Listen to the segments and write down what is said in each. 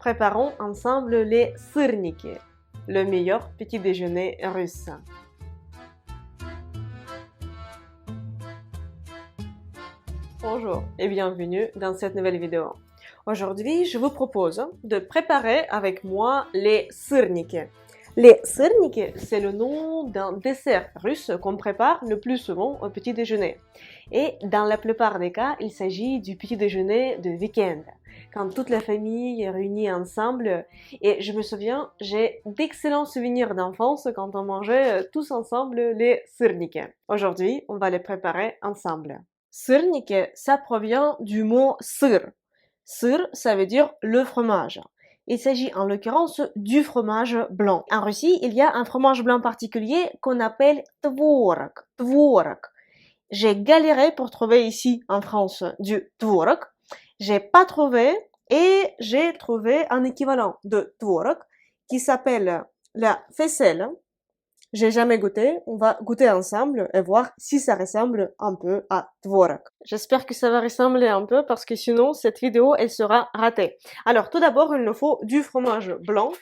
Préparons ensemble les sырники, le meilleur petit déjeuner russe. Bonjour et bienvenue dans cette nouvelle vidéo. Aujourd'hui, je vous propose de préparer avec moi les sырники. Les sырники, c'est le nom d'un dessert russe qu'on prépare le plus souvent au petit déjeuner. Et dans la plupart des cas, il s'agit du petit déjeuner de week-end, quand toute la famille est réunie ensemble. Et je me souviens, j'ai d'excellents souvenirs d'enfance quand on mangeait tous ensemble les sырники. Aujourd'hui, on va les préparer ensemble. Sырники, ça provient du mot сыр. Сыр, ça veut dire le fromage. Il s'agit en l'occurrence du fromage blanc. En Russie, il y a un fromage blanc particulier qu'on appelle tvorog. Tvorog. J'ai galéré pour trouver ici en France du tvorog. J'ai pas trouvé et j'ai trouvé un équivalent de tvorog qui s'appelle la faisselle. J'ai jamais goûté, on va goûter ensemble et voir si ça ressemble un peu à tvorog. J'espère que ça va ressembler un peu parce que sinon cette vidéo elle sera ratée. Alors tout d'abord il nous faut du fromage blanc.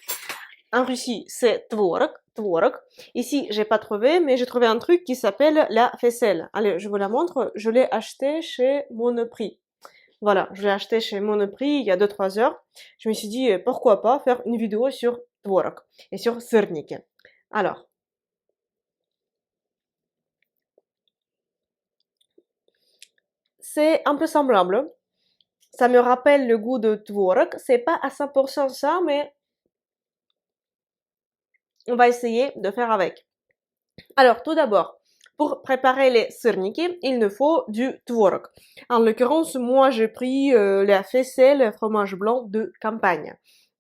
En Russie c'est tvorog, tvorog. Ici j'ai pas trouvé mais j'ai trouvé un truc qui s'appelle la faisselle. Allez je vous la montre, je l'ai acheté chez Monoprix. Voilà, je l'ai acheté chez Monoprix il y a 2-3 heures. Je me suis dit pourquoi pas faire une vidéo sur tvorog et sur sырники. Alors c'est un peu semblable. Ça me rappelle le goût de tvorog. C'est pas à 100% ça, mais on va essayer de faire avec. Alors, tout d'abord, pour préparer les sырники, il nous faut du tvorog. En l'occurrence, moi, j'ai pris la faisselle fromage blanc de campagne.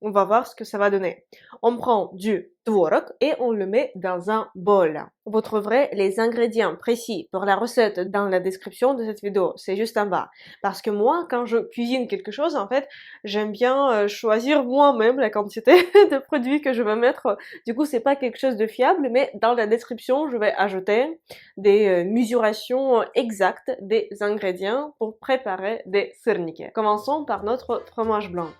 On va voir ce que ça va donner. On prend du tvorog et on le met dans un bol. Vous trouverez les ingrédients précis pour la recette dans la description de cette vidéo. C'est juste en bas. Parce que moi, quand je cuisine quelque chose, en fait, j'aime bien choisir moi-même la quantité de produits que je vais mettre. Du coup, c'est pas quelque chose de fiable, mais dans la description, je vais ajouter des mesurations exactes des ingrédients pour préparer des sырники. Commençons par notre fromage blanc.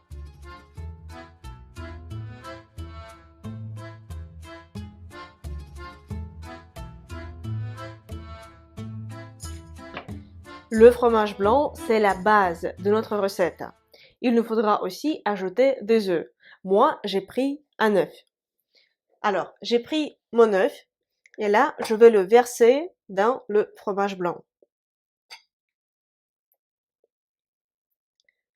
Le fromage blanc, c'est la base de notre recette. Il nous faudra aussi ajouter des œufs. Moi, j'ai pris un œuf. Alors, j'ai pris mon œuf et là, je vais le verser dans le fromage blanc.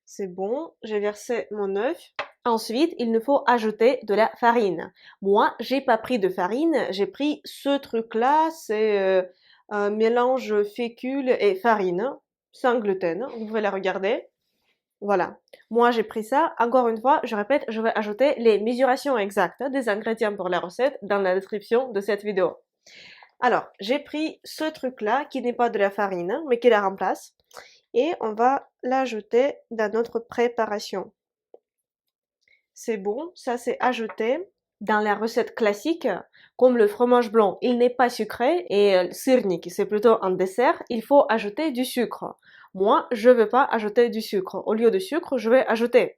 C'est bon, j'ai versé mon œuf. Ensuite, il nous faut ajouter de la farine. Moi, j'ai pas pris de farine, j'ai pris ce truc-là, c'est un mélange fécule et farine, sans gluten. Vous pouvez la regarder. Voilà. Moi, j'ai pris ça. Encore une fois, je répète, je vais ajouter les mesurations exactes des ingrédients pour la recette dans la description de cette vidéo. Alors, j'ai pris ce truc-là qui n'est pas de la farine, mais qui la remplace. Et on va l'ajouter dans notre préparation. C'est bon, ça c'est ajouté. Dans la recette classique, comme le fromage blanc, il n'est pas sucré et le sырник, c'est plutôt un dessert, il faut ajouter du sucre. Moi, je ne veux pas ajouter du sucre. Au lieu de sucre, je vais ajouter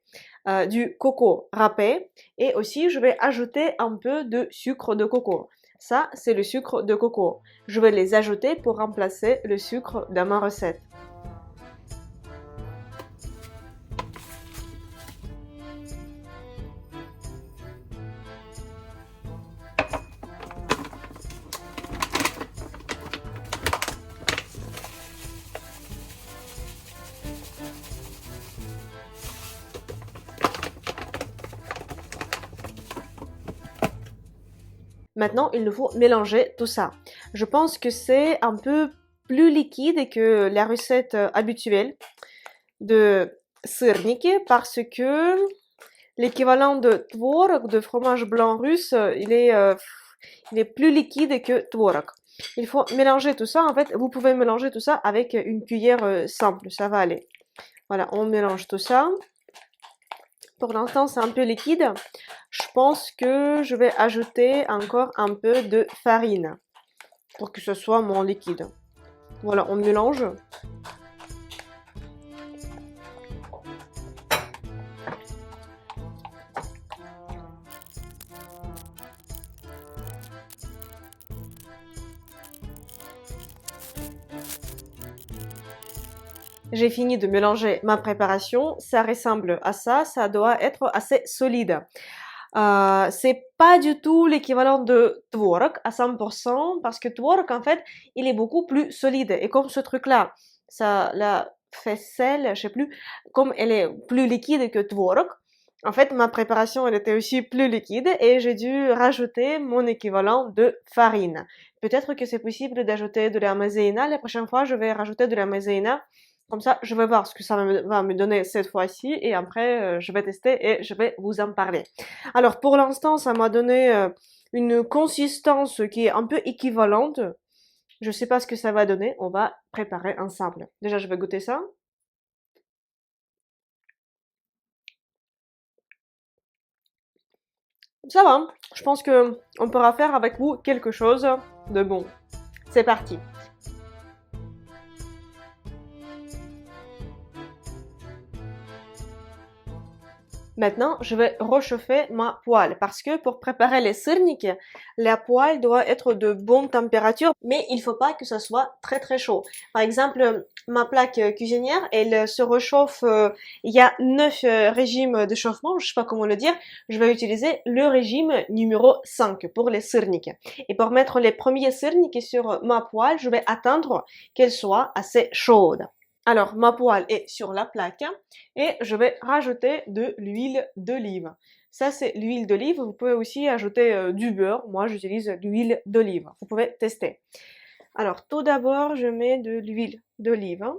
du coco râpé et aussi je vais ajouter un peu de sucre de coco. Ça, c'est le sucre de coco. Je vais les ajouter pour remplacer le sucre dans ma recette. Maintenant, il nous faut mélanger tout ça. Je pense que c'est un peu plus liquide que la recette habituelle de sырники parce que l'équivalent de tvorog, de fromage blanc russe, il est plus liquide que tvorog. Il faut mélanger tout ça. En fait, vous pouvez mélanger tout ça avec une cuillère simple, ça va aller. Voilà, on mélange tout ça. Pour l'instant, c'est un peu liquide. Je pense que je vais ajouter encore un peu de farine pour que ce soit moins liquide. Voilà, on mélange. j'ai fini de mélanger ma préparation. Ça ressemble à ça, ça doit être assez solide. C'est pas du tout l'équivalent de tvorog à 100% parce que tvorog, en fait, il est beaucoup plus solide. Et comme ce truc-là, ça, la faisselle, je sais plus, comme elle est plus liquide que tvorog, en fait, ma préparation, elle était aussi plus liquide et j'ai dû rajouter mon équivalent de farine. Peut-être que c'est possible d'ajouter de la maïzena. La prochaine fois, je vais rajouter de la maïzena. Comme ça, je vais voir ce que ça va me donner cette fois-ci et après, je vais tester et je vais vous en parler. Alors, pour l'instant, ça m'a donné une consistance qui est un peu équivalente. Je sais pas ce que ça va donner. On va préparer ensemble. Déjà, je vais goûter ça. Ça va. Je pense que on pourra faire avec vous quelque chose de bon. C'est parti. Maintenant, je vais réchauffer ma poêle parce que pour préparer les sырники, la poêle doit être de bonne température, mais il faut pas que ça soit très très chaud. Par exemple, ma plaque cuisinière, elle se réchauffe, il y a 9 régimes de chauffement, je sais pas comment le dire, je vais utiliser le régime numéro 5 pour les sырники. Et pour mettre les premiers sырники sur ma poêle, je vais attendre qu'elle soit assez chaude. Alors, ma poêle est sur la plaque et je vais rajouter de l'huile d'olive. Ça, c'est l'huile d'olive. Vous pouvez aussi ajouter du beurre. Moi, j'utilise l'huile d'olive. Vous pouvez tester. Alors, tout d'abord, je mets de l'huile d'olive.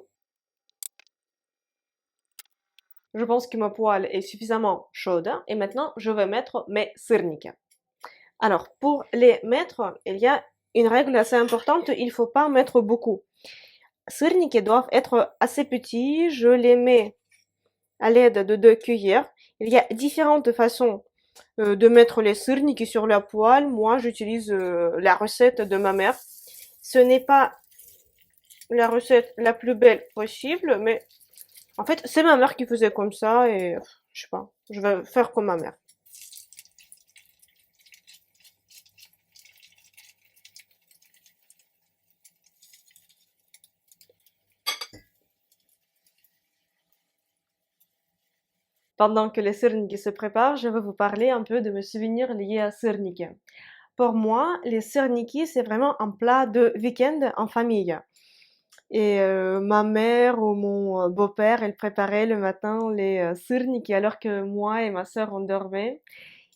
Je pense que ma poêle est suffisamment chaude. Et maintenant, je vais mettre mes sырники. Alors, pour les mettre, il y a une règle assez importante. Il ne faut pas mettre beaucoup. Sырники doivent être assez petits. Je les mets à l'aide de 2 cuillères. Il y a différentes façons de mettre les sырники sur la poêle. Moi, j'utilise la recette de ma mère. Ce n'est pas la recette la plus belle possible, mais en fait, c'est ma mère qui faisait comme ça et je sais pas, je vais faire comme ma mère. Pendant que les sырники se préparent, je vais vous parler un peu de mes souvenirs liés à sырники. Pour moi, les sырники, c'est vraiment un plat de week-end en famille. Et ma mère ou mon beau-père, elle préparait le matin les sырники alors que moi et ma sœur on dormait.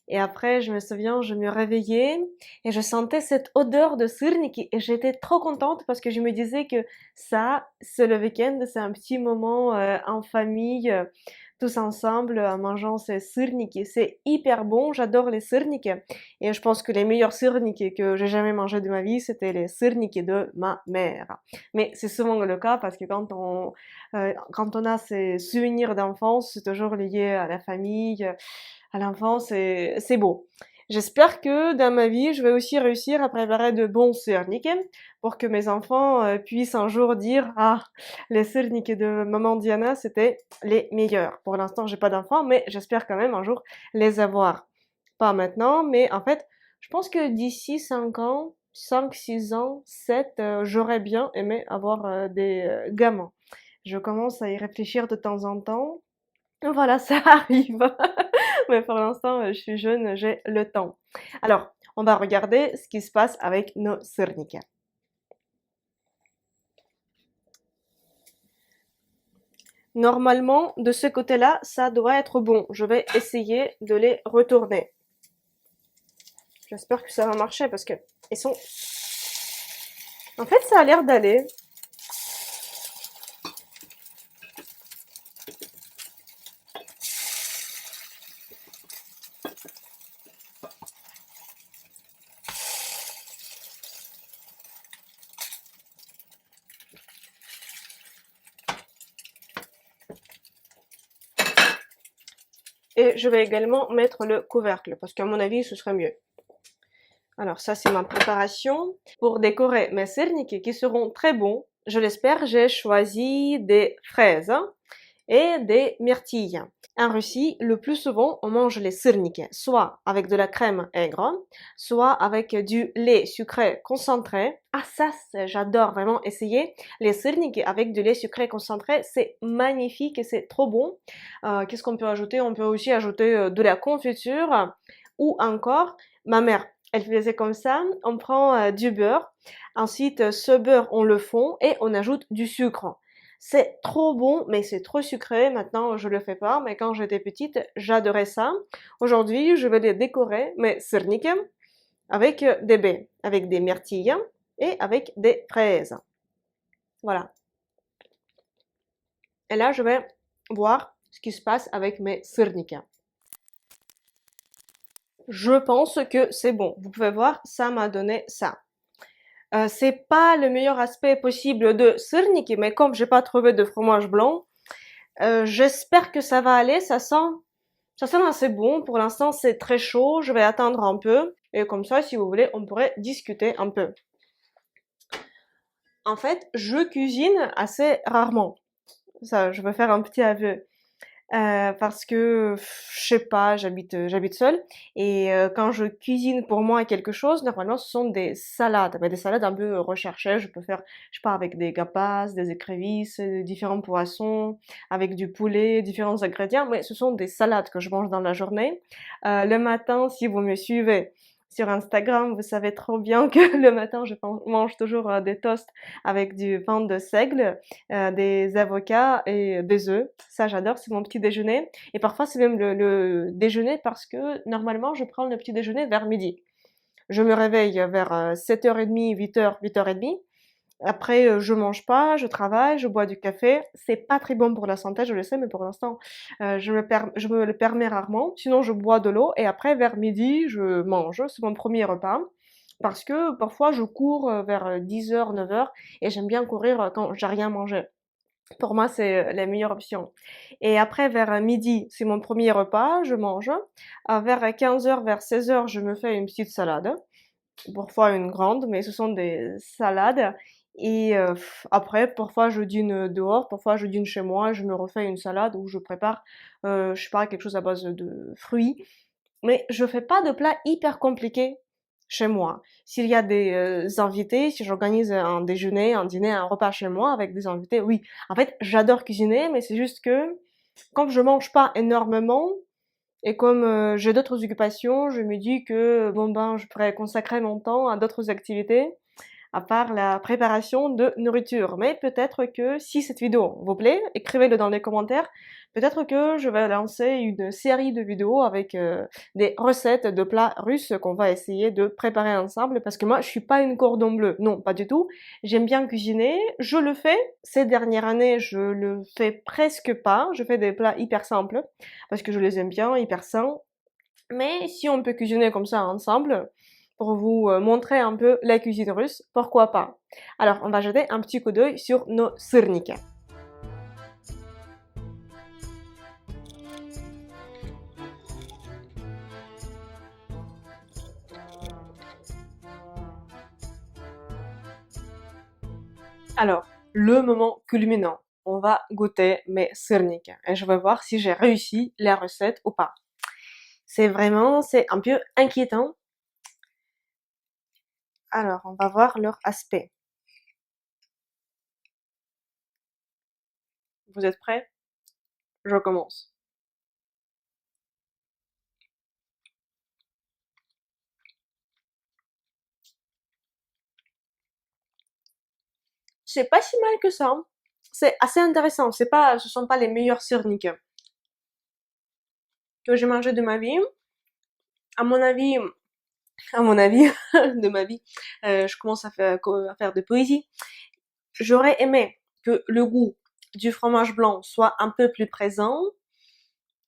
Et après, je me souviens, je me réveillais et je sentais cette odeur de sырники et j'étais trop contente parce que je me disais que ça, c'est le week-end, c'est un petit moment en famille, tous ensemble, en mangeant ces sырники. C'est hyper bon, j'adore les sырники. Et je pense que les meilleurs sырники que j'ai jamais mangé de ma vie, c'était les sырники de ma mère. Mais c'est souvent le cas parce que quand on a ces souvenirs d'enfance, c'est toujours lié à la famille, à l'enfance, c'est beau. J'espère que dans ma vie, je vais aussi réussir à préparer de bons sырники pour que mes enfants puissent un jour dire ah, les sырники de maman Diana, c'était les meilleurs. Pour l'instant, j'ai pas d'enfants, mais j'espère quand même un jour les avoir. Pas maintenant, mais en fait, je pense que d'ici 5 ans, 5, 6 ans, 7, j'aurais bien aimé avoir des gamins. Je commence à y réfléchir de temps en temps. Voilà, ça arrive. Mais pour l'instant, je suis jeune, j'ai le temps. Alors, on va regarder ce qui se passe avec nos sырники. Normalement, de ce côté-là, ça doit être bon. Je vais essayer de les retourner. J'espère que ça va marcher parce que ils sont... En fait, ça a l'air d'aller. Et je vais également mettre le couvercle parce qu'à mon avis, ce serait mieux. Alors ça, c'est ma préparation. Pour décorer mes sырники qui seront très bons, je l'espère, j'ai choisi des fraises. et des myrtilles. En Russie, le plus souvent, on mange les sырники, soit avec de la crème aigre, soit avec du lait sucré concentré. Ah ça, j'adore vraiment essayer les sырники avec du lait sucré concentré, c'est magnifique et c'est trop bon. Qu'est-ce qu'on peut ajouter? On peut aussi ajouter de la confiture ou encore, ma mère, elle faisait comme ça, on prend du beurre, ensuite ce beurre on le fond et on ajoute du sucre. C'est trop bon, mais c'est trop sucré. Maintenant, je le fais pas, mais quand j'étais petite, j'adorais ça. Aujourd'hui, je vais les décorer, mes sырники, avec des baies, avec des myrtilles et avec des fraises. Voilà. Et là, je vais voir ce qui se passe avec mes sырники. Je pense que c'est bon. Vous pouvez voir, ça m'a donné ça. C'est pas le meilleur aspect possible de sырники, mais comme j'ai pas trouvé de fromage blanc, j'espère que ça va aller. Ça sent assez bon. Pour l'instant, c'est très chaud. Je vais attendre un peu. Et comme ça, si vous voulez, on pourrait discuter un peu. En fait, je cuisine assez rarement. Ça, je vais faire un petit aveu. Parce que je sais pas, j'habite seule et quand je cuisine pour moi quelque chose, normalement ce sont des salades, mais des salades un peu recherchées. Je peux faire, je sais pas, avec des gambas, des écrevisses, différents poissons, avec du poulet, différents ingrédients, mais ce sont des salades que je mange dans la journée. Le matin, si vous me suivez sur Instagram, vous savez trop bien que le matin, je mange toujours des toasts avec du pain de seigle, des avocats et des œufs. Ça, j'adore, c'est mon petit déjeuner. Et parfois, c'est même le déjeuner parce que normalement, je prends le petit déjeuner vers midi. Je me réveille vers 7h30, 8h, 8h30. Après, je mange pas, je travaille, je bois du café. C'est pas très bon pour la santé, je le sais, mais pour l'instant, je me le permets rarement. Sinon, je bois de l'eau et après, vers midi, je mange. C'est mon premier repas. Parce que parfois, je cours vers 10h, 9h et j'aime bien courir quand j'ai rien mangé. Pour moi, c'est la meilleure option. Et après, vers midi, c'est mon premier repas, je mange. Vers 15h, vers 16h, je me fais une petite salade. Parfois une grande, mais ce sont des salades. Et après, parfois je dîne dehors, parfois je dîne chez moi, je me refais une salade où je prépare, je sais pas, quelque chose à base de fruits. Mais je fais pas de plats hyper compliqués chez moi. S'il y a des invités, si j'organise un déjeuner, un dîner, un repas chez moi avec des invités, oui. En fait, j'adore cuisiner, mais c'est juste que comme je mange pas énormément et comme j'ai d'autres occupations, je me dis que bon ben je pourrais consacrer mon temps à d'autres activités à part la préparation de nourriture. Mais peut-être que si cette vidéo vous plaît, écrivez-le dans les commentaires. Peut-être que je vais lancer une série de vidéos avec des recettes de plats russes qu'on va essayer de préparer ensemble parce que moi je suis pas une cordon bleu. Non, pas du tout. J'aime bien cuisiner, je le fais. Ces dernières années, je le fais presque pas. Je fais des plats hyper simples parce que je les aime bien, hyper sains. Mais si on peut cuisiner comme ça ensemble, pour vous montrer un peu la cuisine russe, pourquoi pas? Alors, on va jeter un petit coup d'œil sur nos sырники. Alors, le moment culminant. On va goûter mes sырники et je vais voir si j'ai réussi la recette ou pas. C'est un peu inquiétant. Alors, on va voir leur aspect. Vous êtes prêts? Je commence. C'est pas si mal que ça. C'est assez intéressant. Ce sont pas les meilleurs sырники que j'ai mangé de ma vie. À mon avis, de ma vie, je commence à faire de poésie. J'aurais aimé que le goût du fromage blanc soit un peu plus présent,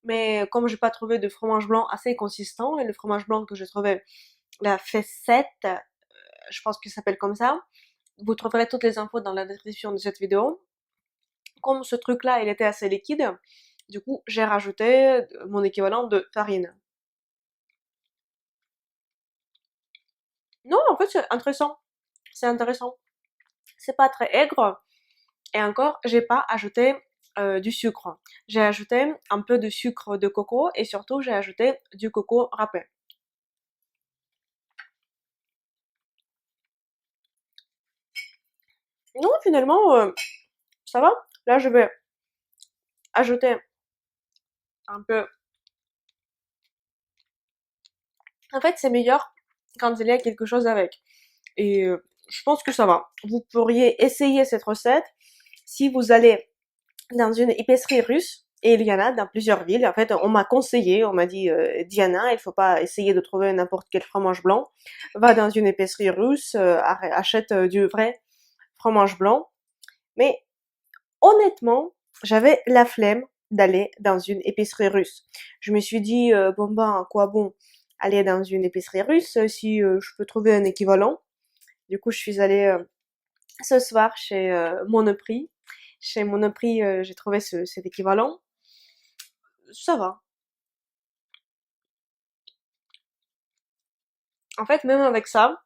mais comme j'ai pas trouvé de fromage blanc assez consistant, et le fromage blanc que j'ai trouvé, la Fessette, je pense qu'il s'appelle comme ça, vous trouverez toutes les infos dans la description de cette vidéo. Comme ce truc-là, il était assez liquide, du coup, j'ai rajouté mon équivalent de farine. Non, en fait, c'est intéressant. C'est intéressant. C'est pas très aigre. Et encore, j'ai pas ajouté du sucre. J'ai ajouté un peu de sucre de coco et surtout j'ai ajouté du coco râpé. Non, finalement, ça va. Là, je vais ajouter un peu. En fait, c'est meilleur quand il y a quelque chose avec. Et je pense que ça va. Vous pourriez essayer cette recette si vous allez dans une épicerie russe. Et il y en a dans plusieurs villes. En fait, on m'a conseillé, on m'a dit, Diana, il faut pas essayer de trouver n'importe quel fromage blanc. Va dans une épicerie russe, achète du vrai fromage blanc. Mais honnêtement, j'avais la flemme d'aller dans une épicerie russe. Je me suis dit, bon ben, quoi bon aller dans une épicerie russe si je peux trouver un équivalent. Du coup, je suis allée ce soir chez Monoprix. Chez Monoprix, j'ai trouvé cet équivalent. Ça va. En fait, même avec ça,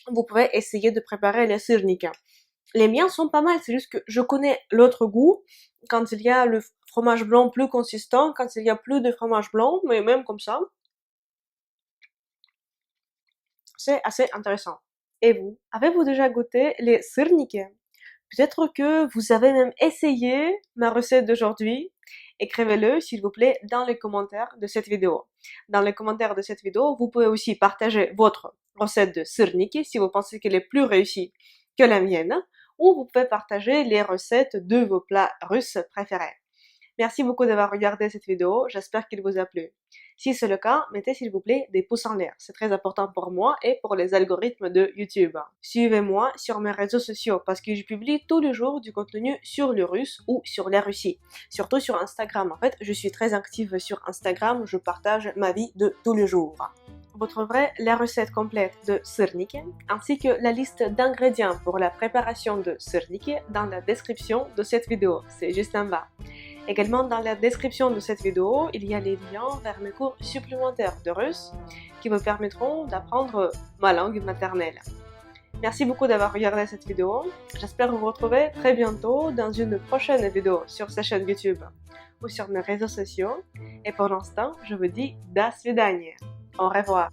vous pouvez essayer de préparer les syrniks. Les miens sont pas mal, c'est juste que je connais l'autre goût quand il y a le fromage blanc plus consistant, quand il y a plus de fromage blanc, mais même comme ça, c'est assez intéressant. Et vous, avez-vous déjà goûté les syrniks? Peut-être que vous avez même essayé ma recette d'aujourd'hui. Écrivez-le, s'il vous plaît, dans les commentaires de cette vidéo. Dans les commentaires de cette vidéo, vous pouvez aussi partager votre recette de syrniki si vous pensez qu'elle est plus réussie que la mienne, ou vous pouvez partager les recettes de vos plats russes préférés. Merci beaucoup d'avoir regardé cette vidéo, j'espère qu'il vous a plu. Si c'est le cas, mettez s'il vous plaît des pouces en l'air, c'est très important pour moi et pour les algorithmes de YouTube. Suivez-moi sur mes réseaux sociaux parce que je publie tous les jours du contenu sur le russe ou sur la Russie. Surtout sur Instagram, en fait, je suis très active sur Instagram, je partage ma vie de tous les jours. Vous trouverez la recette complète de syrniki ainsi que la liste d'ingrédients pour la préparation de syrniki dans la description de cette vidéo, c'est juste en bas. Également dans la description de cette vidéo, il y a les liens vers mes cours supplémentaires de russe qui vous permettront d'apprendre ma langue maternelle. Merci beaucoup d'avoir regardé cette vidéo, j'espère vous retrouver très bientôt dans une prochaine vidéo sur cette chaîne YouTube ou sur mes réseaux sociaux et pour l'instant je vous dis до свидания. Au revoir.